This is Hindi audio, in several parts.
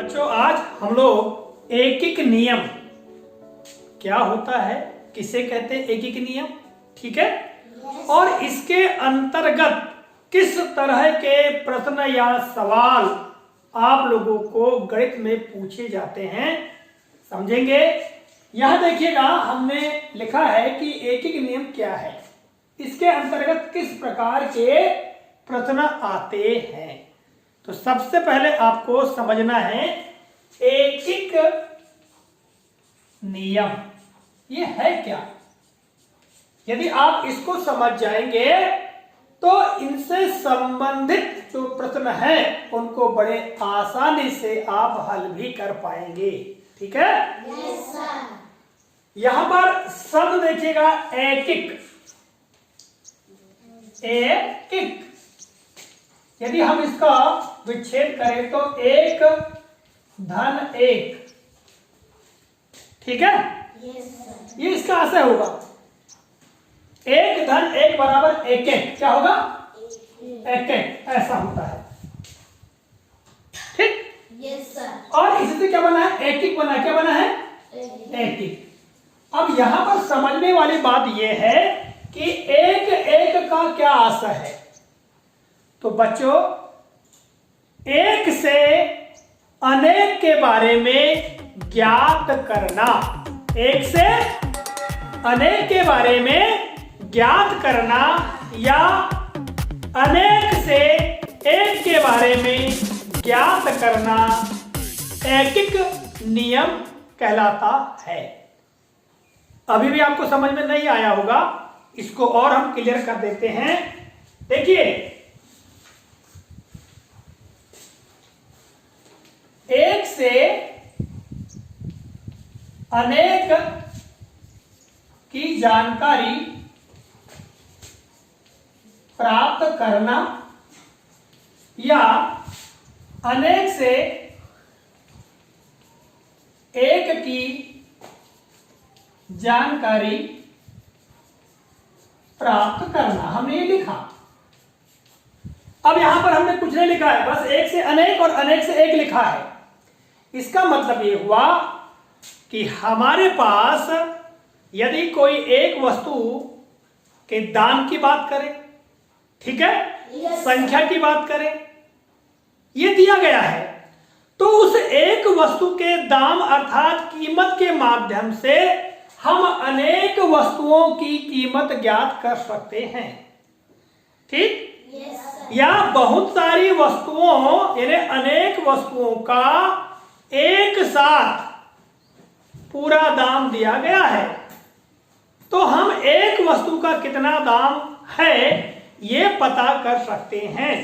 बच्चों आज हम लोग एकिक नियम क्या होता है, किसे कहते हैं एकिक नियम, ठीक है। और इसके अंतर्गत किस तरह के प्रश्न या सवाल आप लोगों को गणित में पूछे जाते हैं समझेंगे। यह देखिएगा हमने लिखा है कि एकिक नियम क्या है, इसके अंतर्गत किस प्रकार के प्रश्न आते हैं। तो सबसे पहले आपको समझना है एकिक नियम ये है क्या। यदि आप इसको समझ जाएंगे तो इनसे संबंधित जो प्रश्न है उनको बड़े आसानी से आप हल भी कर पाएंगे, ठीक है। Yes sir. यहां पर शब्द देखिएगा एकिक, एकिक। यदि हम इसका विच्छेद करें तो एक धन एक, ठीक है। Yes sir. ये इसका आशय होगा एक धन एक बराबर एक एक, क्या होगा एक एक, ऐसा होता है, ठीक। Yes sir. और इससे क्या बना है, एकिक बना है, क्या बना है एकिक। अब यहां पर समझने वाली बात यह है कि एक एक का क्या आशय है। तो बच्चों एक से अनेक के बारे में ज्ञात करना, एक से अनेक के बारे में ज्ञात करना या अनेक से एक के बारे में ज्ञात करना एकिक नियम कहलाता है। अभी भी आपको समझ में नहीं आया होगा, इसको और हम क्लियर कर देते हैं। देखिए एक से अनेक की जानकारी प्राप्त करना या अनेक से एक की जानकारी प्राप्त करना, हमने ये लिखा। अब यहां पर हमने कुछ नहीं लिखा है, बस एक से अनेक और अनेक से एक लिखा है। इसका मतलब ये हुआ कि हमारे पास यदि कोई एक वस्तु के दाम की बात करें, ठीक है, संख्या की बात करें, ये दिया गया है, तो उस एक वस्तु के दाम अर्थात कीमत के माध्यम से हम अनेक वस्तुओं की कीमत ज्ञात कर सकते हैं, ठीक। या बहुत सारी वस्तुओं यानी अनेक वस्तुओं का एक साथ पूरा दाम दिया गया है, तो हम एक वस्तु का कितना दाम है ये पता कर सकते हैं।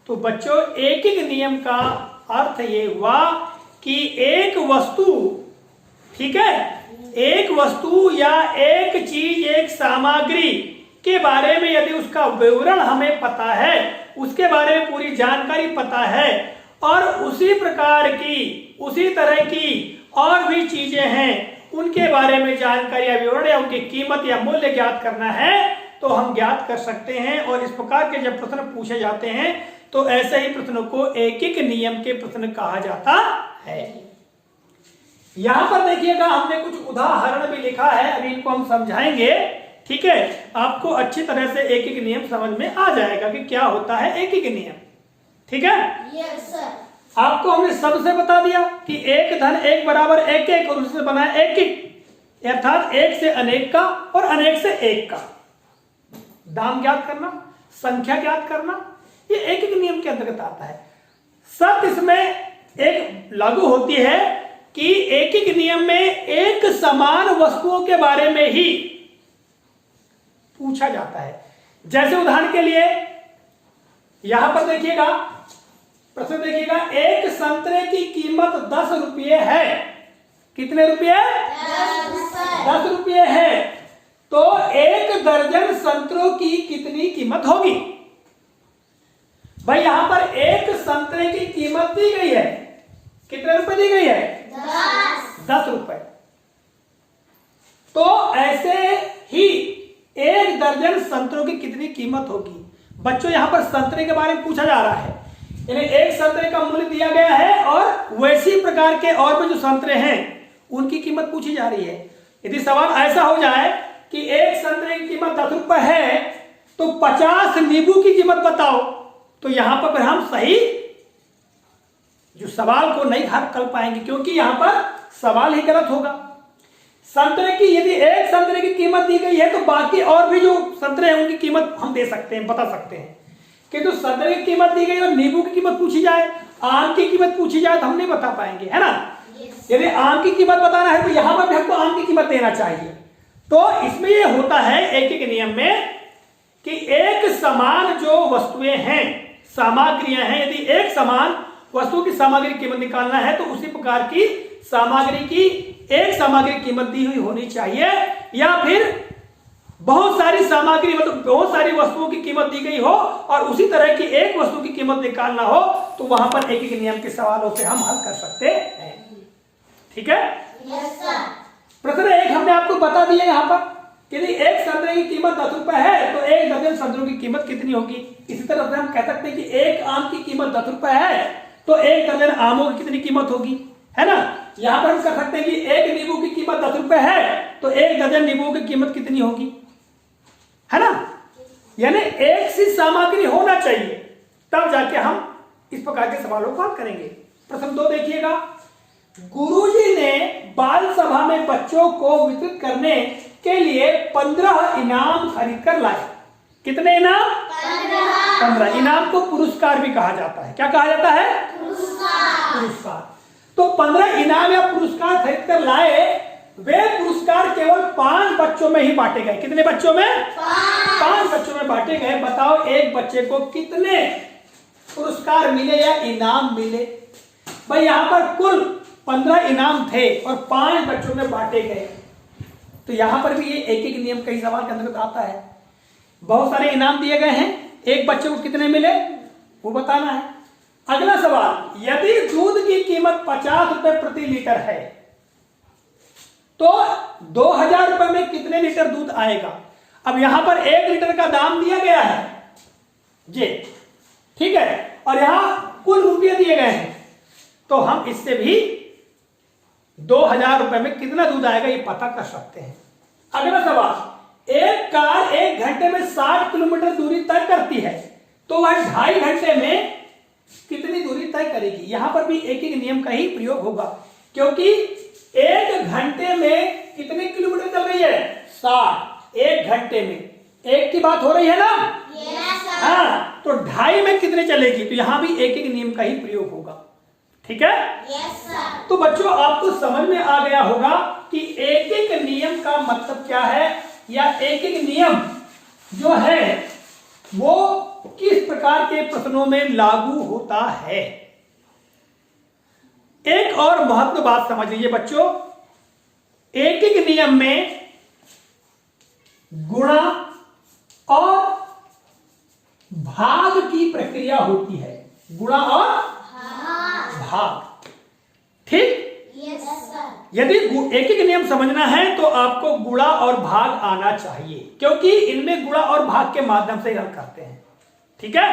तो बच्चों एकिक नियम का अर्थ ये हुआ कि एक वस्तु, ठीक है, एक वस्तु या एक चीज एक सामग्री के बारे में यदि उसका विवरण हमें पता है, उसके बारे में पूरी जानकारी पता है और उसी प्रकार की उसी तरह की और भी चीजें हैं उनके बारे में जानकारी या विवरण या उनकी कीमत या मूल्य ज्ञात करना है तो हम ज्ञात कर सकते हैं। और इस प्रकार के जब प्रश्न पूछे जाते हैं तो ऐसे ही प्रश्नों को एकिक नियम के प्रश्न कहा जाता है। यहां पर देखिएगा हमने कुछ उदाहरण भी लिखा है, अभी इनको हम समझाएंगे, ठीक है। आपको अच्छी तरह से एकिक नियम समझ में आ जाएगा कि क्या होता है एकिक नियम, ठीक है। Yes sir. आपको हमने सबसे बता दिया कि एक धन एक बराबर एक एक और उससे बना है एकिक, अर्थात एक से अनेक का और अनेक से एक का दाम ज्ञात करना, संख्या ज्ञात करना, ये एकिक नियम के अंतर्गत आता है। शर्त इसमें एक लागू होती है कि एकिक नियम में एक समान वस्तुओं के बारे में ही पूछा जाता है। जैसे उदाहरण के लिए यहां पर देखिएगा प्रश्न देखिएगा, एक संतरे की कीमत 10 रुपये है। कितने रुपये? 10 रुपये है। तो एक दर्जन संतरों की कितनी कीमत होगी? भाई यहां पर एक संतरे की कीमत दी गई है, कितने रुपए दी गई है? 10 रुपए। तो ऐसे ही एक दर्जन संतरों की कितनी कीमत होगी? बच्चों यहां पर संतरे के बारे में पूछा जा रहा है। यानी एक संतरे का मूल्य दिया गया है और वैसी प्रकार के और भी जो संतरे हैं उनकी कीमत पूछी जा रही है। यदि सवाल ऐसा हो जाए कि एक संतरे की कीमत 10 रुपए है तो 50 नींबू की कीमत बताओ, तो यहां पर फिर हम सही जो सवाल को नहीं हल कर पाएंगे, क्योंकि यहां पर सवाल ही गलत होगा। संतरे की यदि एक संतरे की कीमत दी गई है तो बाकी और भी जो संतरे हैं उनकी कीमत हम दे सकते हैं, बता सकते हैं। किंतु तो संतरे की कीमत दी गई और नींबू की कीमत पूछी जाए, आम की कीमत पूछी जाए तो हम नहीं बता पाएंगे, है ना। यदि आम की कीमत बताना है तो यहां पर भी हमको आम की कीमत देना चाहिए। तो इसमें यह होता है एक एक नियम में कि एक समान जो वस्तुएं हैं, सामग्रियां हैं, यदि एक समान वस्तु की सामग्री की कीमत निकालना है तो उसी प्रकार की सामग्री की एक सामग्री की कीमत दी हुई होनी चाहिए, या फिर बहुत सारी सामग्री मतलब बहुत सारी वस्तुओं की कीमत दी गई हो और उसी तरह की एक वस्तु की कीमत निकालना हो, तो वहां पर एक एक नियम के सवालों से हम हल कर सकते हैं। ठीक है। प्रश्न एक हमने आपको बता दिया यहाँ पर, यदि एक संतरे की कीमत 10 रुपए है तो एक दर्जन संतरों की कीमत कितनी होगी। इसी तरह से हम कह सकते हैं कि एक आम की कीमत 10 रुपए है तो एक दर्जन आमों की कितनी कीमत होगी, है ना। यहां पर हम कह सकते हैं कि एक नींबू की कीमत 10 रुपए है तो एक दर्जन नींबू की कीमत कितनी होगी, है ना। यानी एक सी सामग्री होना चाहिए तब जाके हम इस प्रकार के सवालों को हल करेंगे। प्रश्न 2 देखिएगा, गुरुजी ने बाल सभा में बच्चों को वितरित करने के लिए 15 इनाम खरीद कर लाए। कितने इनाम? 15। इनाम को पुरस्कार भी कहा जाता है। क्या कहा जाता है? पुरस्कार। तो 15 इनाम या पुरस्कार खरीद कर लाए। वे पुरस्कार केवल 5 बच्चों में ही बांटे गए। कितने बच्चों में? 5 बच्चों में बांटे गए। बताओ एक बच्चे को कितने पुरस्कार मिले या इनाम मिले। भाई यहां पर कुल 15 इनाम थे और 5 बच्चों में बांटे गए, तो यहां पर भी ये एक एक नियम कई सवाल के अंतर्गत आता है। बहुत सारे इनाम दिए गए हैं, एक बच्चे को कितने मिले वो बताना है। अगला सवाल, यदि दूध की कीमत 50 रुपए प्रति लीटर है तो 2000 रुपए में कितने लीटर दूध आएगा। अब यहां पर 1 लीटर का दाम दिया गया है जी, ठीक है, और यहां कुल रुपये दिए गए हैं, तो हम इससे भी 2000 रुपए में कितना दूध आएगा ये पता कर सकते हैं। अगला सवाल, एक कार 1 घंटे में 60 किलोमीटर दूरी तय करती है तो वह 2.5 घंटे में कितनी दूरी तय करेगी। यहां पर भी एक एक नियम का ही प्रयोग होगा, क्योंकि 1 घंटे में कितने किलोमीटर चल रही है? 60। 1 घंटे में एक की बात हो रही है ना। हाँ, तो 2.5 में कितने चलेगी, तो यहां भी एक एक नियम का ही प्रयोग होगा। ठीक है। तो बच्चों आपको समझ में आ गया होगा कि एक एक नियम का मतलब क्या है, या एक एक नियम जो है वो किस प्रकार के प्रश्नों में लागू होता है। एक और महत्वपूर्ण बात समझ लीजिए बच्चों, एक एक नियम में गुणा और भाग की प्रक्रिया होती है। गुणा और भाग, ठीक। यदि एक एक नियम समझना है तो आपको गुणा और भाग आना चाहिए, क्योंकि इनमें गुणा और भाग के माध्यम से हल करते हैं। ठीक है।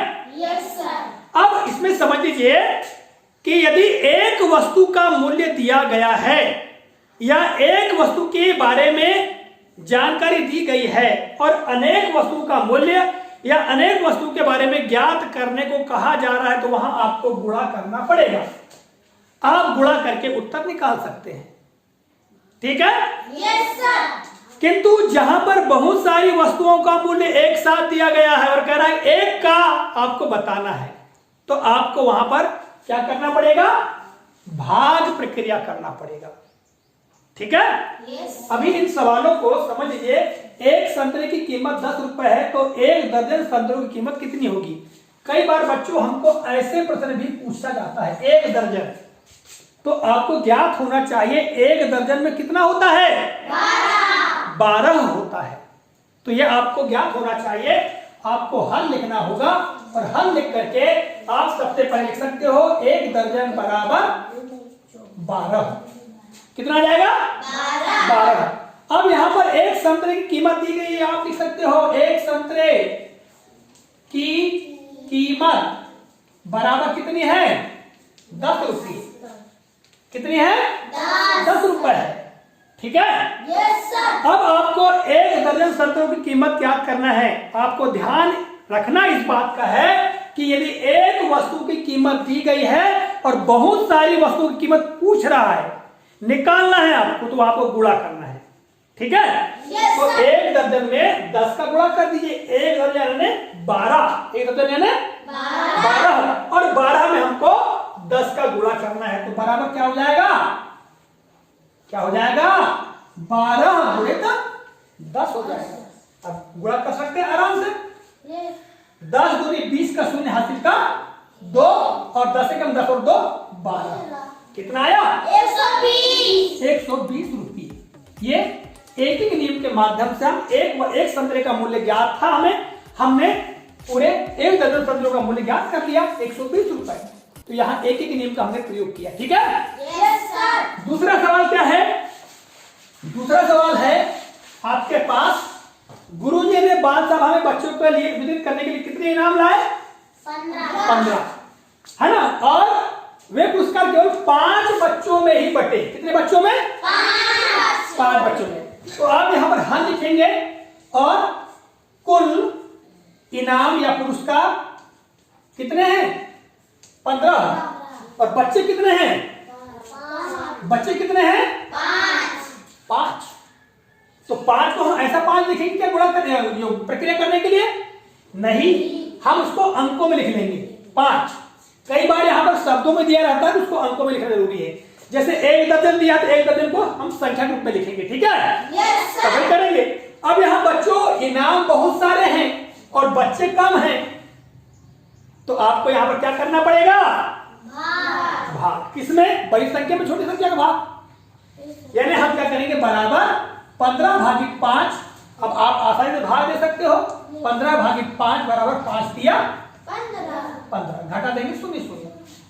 अब इसमें समझ लीजिए कि यदि एक वस्तु का मूल्य दिया गया है या एक वस्तु के बारे में जानकारी दी गई है और अनेक वस्तु का मूल्य या अनेक वस्तु के बारे में ज्ञात करने को कहा जा रहा है, तो वहां आपको गुणा करना पड़ेगा। आप गुणा करके उत्तर निकाल सकते हैं। ठीक है। किंतु जहां पर बहुत सारी वस्तुओं का मूल्य एक साथ दिया गया है और कह रहा है एक का आपको बताना है, तो आपको वहां पर क्या करना पड़ेगा? भाग प्रक्रिया करना पड़ेगा। ठीक है। अभी इन सवालों को समझ लीजिए। एक संतरे की कीमत 10 रुपए है तो एक दर्जन संतरों की कीमत कितनी होगी। कई बार बच्चों हमको ऐसे प्रश्न भी पूछा जाता है, एक दर्जन, तो आपको ज्ञात होना चाहिए एक दर्जन में कितना होता है? 12 होता है। तो यह आपको ज्ञात होना चाहिए। आपको हल लिखना होगा और हल लिख करके आप सबसे पहले लिख सकते हो 1 दर्जन बराबर 12। कितना आ जाएगा? 12। अब यहां पर एक संतरे की कीमत दी गई है, आप लिख सकते हो एक संतरे की कीमत बराबर कितनी है? 10 रुपये। कितनी है? 10 रुपए है। ठीक है। Yes, sir. अब आपको 1 दर्जन संतरों की कीमत याद करना है। आपको ध्यान रखना इस बात का है कि यदि एक वस्तु की कीमत दी गई है और बहुत सारी वस्तुओं की कीमत पूछ रहा है, निकालना है आपको, तो आपको गुणा करना है। ठीक है। Yes, तो sir. 1 दर्जन में 10 का गुणा कर दीजिए। 1 दर्जन यानी 12। 1 दर्जन यानी 12 और 12 में हमको 10 का गुणा करना है। तो बराबर क्या हो जाएगा? क्या हो जाएगा? 12 गुणे 10 हो जाएगा। अब गुणा कर सकते हैं आराम से। Yes. 10 दूनी 20 का शून्य हासिल का 2 और 10 एकम 10 और 2 12। कितना आया? 120. 120 रुपये। ये एक ही नियम के माध्यम से हम एक संतरे का मूल्य ज्ञात था, हमने पूरे 1 दर्जन संतरों का मूल्य ज्ञात कर लिया, 120 रुपए। तो यहाँ एक ही नियम का हमने प्रयोग किया। ठीक है। Yes, sir. दूसरा सवाल क्या है? दूसरा सवाल है आपके पास, गुरुजी ने बाल सभा में बच्चों के लिए वितरित करने के लिए कितने इनाम लाए? 15, है ना। और वे पुरस्कार केवल 5 बच्चों में ही बटे। कितने बच्चों में? 5 बच्चों में। तो आप यहां पर हाँ लिखेंगे और कुल इनाम या पुरस्कार कितने हैं? 15। और बच्चे कितने हैं? बच्चे कितने हैं? 5। तो 5 को हम ऐसा 5 लिखेंगे क्या गुणा करने, प्रक्रिया करने के लिए? नहीं, हम उसको अंकों में लिख लेंगे। 5 कई बार यहाँ पर शब्दों में दिया रहता है, उसको अंकों में लिखना जरूरी है। जैसे 1 दर्जन दिया तो 1 दर्जन को हम संख्या के रूप में लिखेंगे। ठीक है। Yes, sir. तभी करेंगे। अब यहाँ बच्चों इनाम बहुत सारे हैं और बच्चे कम हैं, तो आपको यहाँ पर क्या करना पड़ेगा? भाग। किसमें? बड़ी संख्या में छोटी संख्या का भाग। यानी हम क्या करेंगे? बराबर 15 भागित 5। अब आप आसानी से भाग दे सकते हो। 15 भागित 5 बराबर 5 दिया 15। घटा देंगे 0।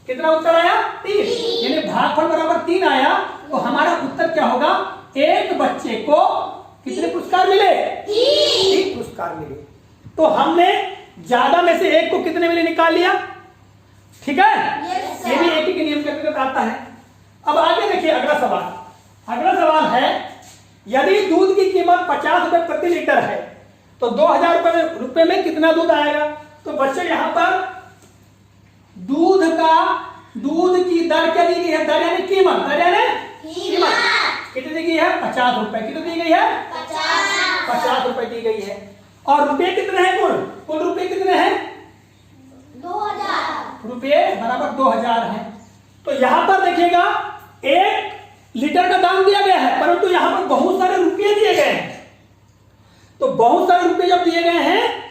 कितना उत्तर आया? 3। यानी भागफल बराबर 3 आया। तो हमारा उत्तर क्या होगा? एक बच्चे को कितने पुरस्कार मिले? 3 पुरस्कार मिले। तो हमने ज्यादा में से एक को कितने मिले निकाल लिया। ठीक है। Yes, sir. ये भी एक ही के नियम के अंतर्गत आता है। अब आगे देखिए अगला सवाल। अगला सवाल है, यदि दूध की कीमत 50 रुपए प्रति लीटर है तो 2000 रुपए में कितना दूध आएगा? तो बच्चे यहां पर दूध की दर क्या दी गई है? दर यानी कीमत। दर यानी कीमत कितनी दी गई है? 50 रुपए। कितनी दी गई है? 50 रुपए दी गई है। और रुपए कितने हैं? कुल रुपए कितने हैं? 2000. रुपये बराबर 2000 है। तो यहां पर देखिएगा 1 लीटर का दाम दिया गया है, परंतु यहां पर बहुत सारे रुपये दिए गए हैं। तो बहुत सारे रुपये जब दिए गए हैं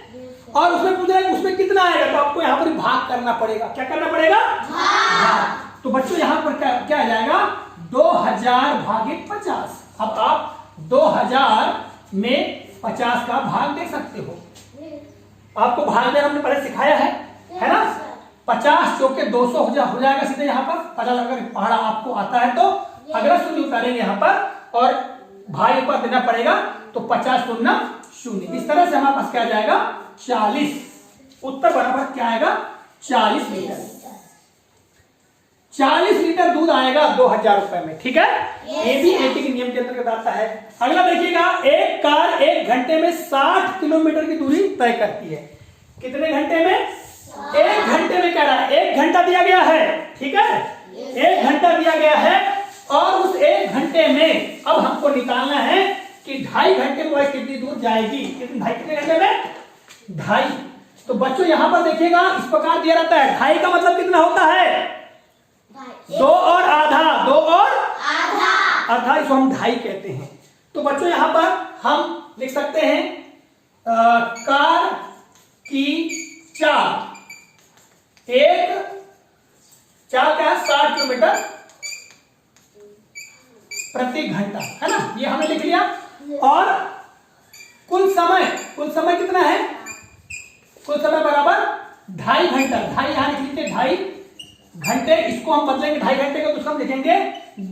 और उसमें पूछ रहे हैं उसमें कितना आएगा, तो आपको यहां पर भाग करना पड़ेगा। क्या करना पड़ेगा? भाग। तो बच्चों यहां पर क्या आ जाएगा? 2000 भागित 50। अब आप 2000 में 50 का भाग दे सकते हो। आपको भाग देना हमने पहले सिखाया है ना। 50 चौके 200 हो जाएगा सीधे यहाँ पर। पता लगा पहाड़ा आपको आता है तो अगला शून्य उतारेंगे यहाँ पर और भाई ऊपर देना पड़ेगा। तो 50 शून्य 0। इस तरह से हमारे पास क्या जाएगा? 40। उत्तर बराबर क्या आएगा? 40 लीटर। 40 लीटर दूध आएगा 2000 रुपए में। ठीक है। ये भी एटी के नियम के अंतर्गत आता है। अगला देखिएगा, एक कार 1 घंटे में 60 किलोमीटर की दूरी तय करती है। कितने घंटे में? 1 घंटे में कह रहा है। 1 घंटा दिया गया है। ठीक है। 1 घंटा दिया गया है और उस 1 घंटे में अब हमको निकालना है कि 2.5 घंटे में वह कितनी दूर जाएगी। कितने घंटे में? 2.5। तो बच्चों यहां पर देखिएगा इस प्रकार दिया रहता है। 2.5 का मतलब कितना होता है? 2 और आधा। 2 और आधा, इसको हम 2.5 कहते हैं। तो बच्चों यहां पर हम लिख सकते हैं कार की चाल क्या है? 60 किलोमीटर प्रति घंटा, है ना। ये हमने लिख लिया। और कुल समय कितना है? कुल समय बराबर 2.5 घंटा। 2.5 यहां लिख लीजिए। 2.5 घंटे। इसको हम बदलेंगे 2.5 घंटे का, तो हम लिखेंगे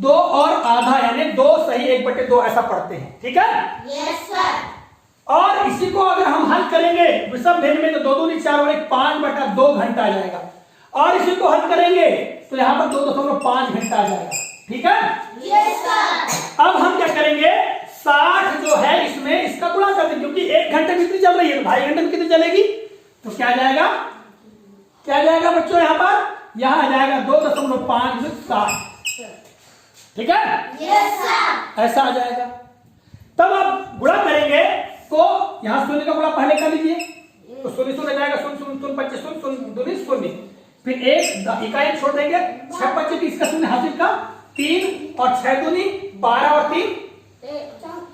2 और आधा, यानी 2 सही 1/2 ऐसा पढ़ते हैं। ठीक है। Yes, sir. और इसी को अगर हम हल करेंगे विषम भेद में तो 2 दूनी 4 और 1 5/2 घंटा आ जाएगा। और इसी को हल करेंगे तो यहाँ पर 2.5 घंटा आ जाएगा। ठीक है, यस सर। अब हम क्या करेंगे, 60 जो है इसमें इसका गुणा कर देंगे, क्योंकि 1 घंटे में कितनी चल रही है तो 2.5 घंटे में कितनी चलेगी, तो क्या आ जाएगा, क्या आ जाएगा बच्चों, यहाँ पर यहाँ आ जाएगा 2.5 में 60। ठीक है, यस सर। ऐसा आ जाएगा। तब आप गुणा करेंगे तो यहाँ शून्य का गुणा पहले कर लीजिए, तो शून्य शून्य आ जाएगा, शून्य शून्य शून्य 25 शून्य शून्य दूनी शून्य, फिर एक इकाई छोड़ देंगे, 6 25 इसका शून्य हासिल का 3 और 6 दूनी 12 और 3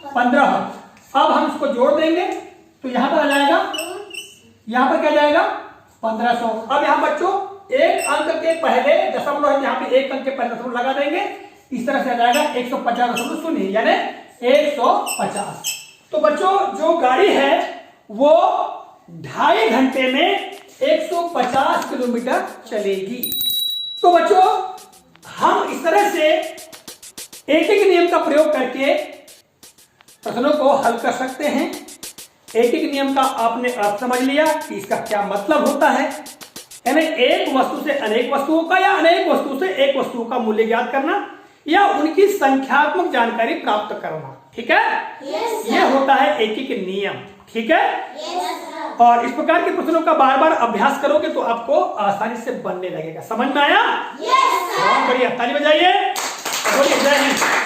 15। अब हम इसको जोड़ देंगे तो यहाँ पर आ जाएगा, यहाँ पर क्या जाएगा 1500। अब यहाँ बच्चों एक अंक के पहले दशमलव है, यहाँ पे एक अंक के पहले दशमलव लगा देंगे, इस तरह से आ जाएगा 150.0 यानी 150। तो बच्चों जो गाड़ी है वो 2.5 घंटे में 150 किलोमीटर चलेगी। तो बच्चों हम इस तरह से एक एक नियम का प्रयोग करके प्रश्नों को हल कर सकते हैं। एक एक नियम का आपने अर्थ समझ लिया कि इसका क्या मतलब होता है, यानी एक वस्तु से अनेक वस्तुओं का या अनेक वस्तु से एक वस्तु का मूल्य ज्ञात करना या उनकी संख्यात्मक जानकारी प्राप्त करना। ठीक है, यस ये होता है एक एक नियम। ठीक है, यस सर। और इस प्रकार के प्रश्नों का बार बार अभ्यास करोगे तो आपको आसानी से बनने लगेगा। समझ में आया? Yes sir. बहुत बढ़िया, ताली बजाइए, बोलिए जय हिंद।